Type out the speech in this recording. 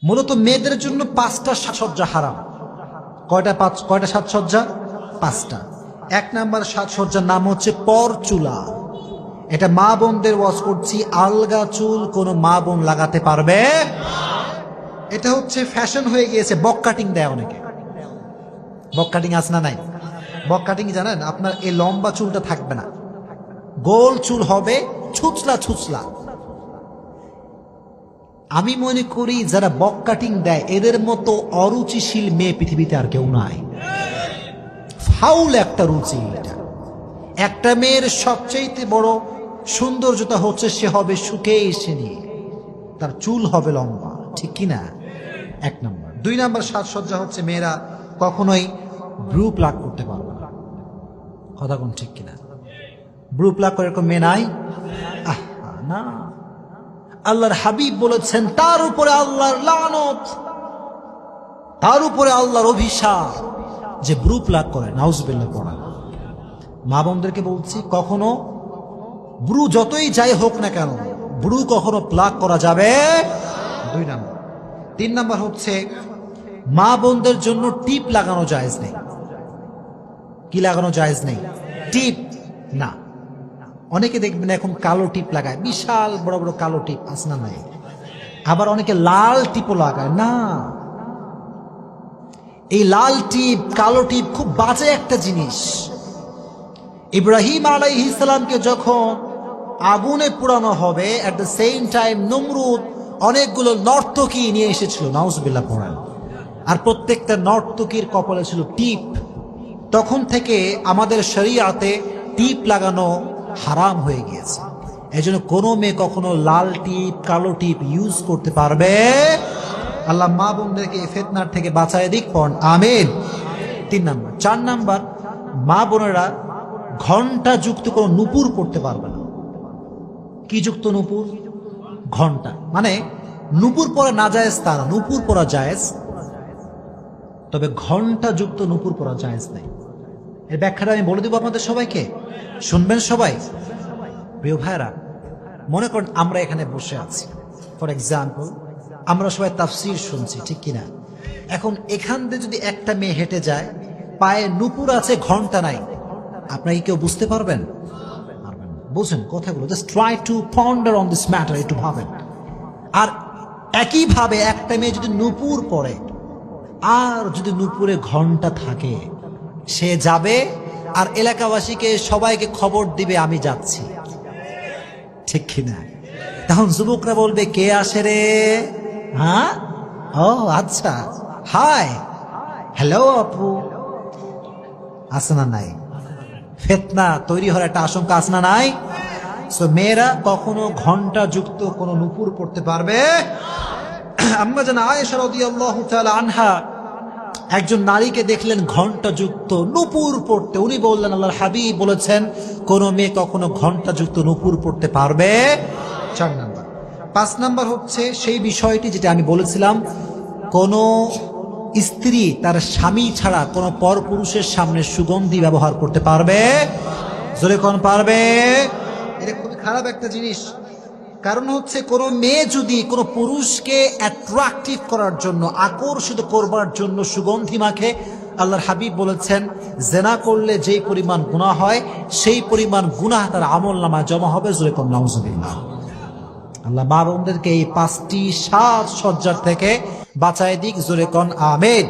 মূলত মেয়েদের জন্য 5টা সাজসজ্জা হারাম। কয়টা সাজসজ্জা? 5টা। 1 নাম্বার সাজসজ্জার নাম হচ্ছে পরচুলা। এটা মা বোনদের ওয়াজ করছি, আলগা চুল কোনো মা বোন লাগাতে পারবে। এটা হচ্ছে ফ্যাশন হয়ে গিয়েছে। বক কাটিং দেয় অনেকে। বক কাটিং আছে না নাই? বক কাটিং জানেন? আপনার এই লম্বা চুলটা থাকবে না, গোল চুল হবে, ছুচলা ছুচলা। আমি মনে করি যারা বক কাটিং দেয় এদের মতো অরুচিশীল মেয়ে পৃথিবীতে আর কেউ নাই। ফাউল একটা রুচি এটা। একটা মেয়ের সবচেয়ে বড় সৌন্দর্যতা হচ্ছে সে হবে সুখে এসে নিয়ে, তার চুল হবে লম্বা, ঠিক কিনা? 1 নম্বর। 2 নম্বর সাজসজ্জা হচ্ছে মেয়েরা কখনোই ব্রু প্লাগ করতে পারবে না। কথা কোন ঠিক কিনা? ব্রু প্লাগ করে এরকম মেয়ে নাই? না, আল্লাহর হাবিব বলেছেন তার উপরে আল্লাহর লানত, তার উপরে আল্লাহর অভিশাপ যে ব্রু প্লাগ করে। নাউজুবিল্লাহ পড়া। মা বোনদেরকে বলছি, কখনো ব্রু যতই যাই হোক না কেন, ব্রু কখনো প্লাগ করা যাবে। 2 নম্বর। 3 নম্বর হচ্ছে মা বোনদের জন্য টিপ লাগানো জায়েজ নেই। কি লাগানো জায়েজ নেই? টিপ না। অনেকে দেখবেন এখন কালো টিপ লাগায়, বিশাল বড় বড় কালো টিপ, আসনা নাই। আবার অনেকে লাল টিপও লাগায়। না, এই লাল টিপ কালো টিপ খুব বাজে একটা জিনিস। ইব্রাহিম আলাইহিস সালামকে যখন আগুনে পোড়ানো হবে, এট দ্য সেম টাইম নমরুদ অনেকগুলো নর্তকী নিয়ে এসেছিল, নাউজুবিল্লাহ পড়েন। আর প্রত্যেকটা নর্তকীর কপালে ছিল টিপ। তখন থেকে আমাদের শরীয়তে টিপ লাগানো হারাম হয়ে গিয়েছে। এজন্য কোনো মেয়ে কখনো লাল টিপ কালো টিপ ইউজ করতে পারবে। আল্লাহ মা বোনদেরকে এই ফিতনার থেকে বাঁচায় দিক, পড়ন আমিন। 3 নম্বর। 4 নম্বর, মা বোনেরা ঘন্টা যুক্ত কোনো নুপুর পড়তে পারবে না। কি যুক্ত নুপুর? ঘন্টা। মানে নুপুর পরা না জায়েজ তা না, নুপুর পরা জায়েজ, তবে ঘন্টা যুক্ত নুপুর পরা জায়েজ নেই। এর ব্যাখ্যাটা আমি বলে দিব আপনাদের সবাইকে, শুনবেন সবাই। প্রিয় ভাইরা, মনে করেন আমরা এখানে বসে আছি, ফর এক্সাম্পল আমরা সবাই তাফসীর শুনছি, ঠিক কিনা? এখন এখান দিয়ে যদি একটা মেয়ে হেঁটে যায়, পায়ে নুপুর আছে, ঘন্টা নাই, আপনারা কি কেউ বুঝতে পারবেন? বুঝেন কথাগুলো? Just try to ponder on this matter, একটু ভাবেন। আর একইভাবে একটা মেয়ে যদি নুপুর পরে আর যদি নুপুরে ঘন্টা থাকে, সে যাবে আর এলাকাবাসীকে সবাইকে খবর দিবে আমি যাচ্ছি, ঠিক কিনা? তখন যুবকরা বলবে কে আসে রে? হ্যাঁ, ও আচ্ছা, হাই, হ্যালো আপু। আছে না নাই? ফিতনা তৈরি হওয়ার একটা আশঙ্কা আছে না নাই? সো মেয়েরা কখনো ঘন্টা যুক্ত কোনো নুপুর পড়তে পারবে। আম্মা জান আয়েশা রাদিয়াল্লাহু তাআলা আনহা একজন নারীকে দেখলেন ঘন্টা যুক্ত নুপুর পড়তে। উনি বললেন আল্লাহর হাবিব বলেছেন কোন মেয়ে কখনো ঘন্টা যুক্ত নুপুর পড়তে পারবে। 4 নাম্বার। 5 নাম্বার হচ্ছে সেই বিষয়টি যেটা আমি বলেছিলাম, কোন স্ত্রী তার স্বামী ছাড়া কোন পরপুরুষের সামনে সুগন্ধি ব্যবহার করতে পারবে। জোরে কোন পারবে? এটা খুবই খারাপ একটা জিনিস। কারণ হচ্ছে কোন মেয়ে যদি কোনো পুরুষকে অ্যাট্রাকটিভ করার জন্য, আকর্ষিত করবার জন্য সুগন্ধি মাখে, আল্লাহর হাবিব বলেছেন জেনা করলে যেই পরিমাণ গুনাহ হয় সেই পরিমাণ গুনাহ তার আমলনামায় জমা হবে। জোরে কোন নাউজুবিল্লাহ। আল্লাহ মা বোনদেরকে এই 5টি সাজসজ্জার থেকে বাঁচায় দিক। জোরে কোন আমিন।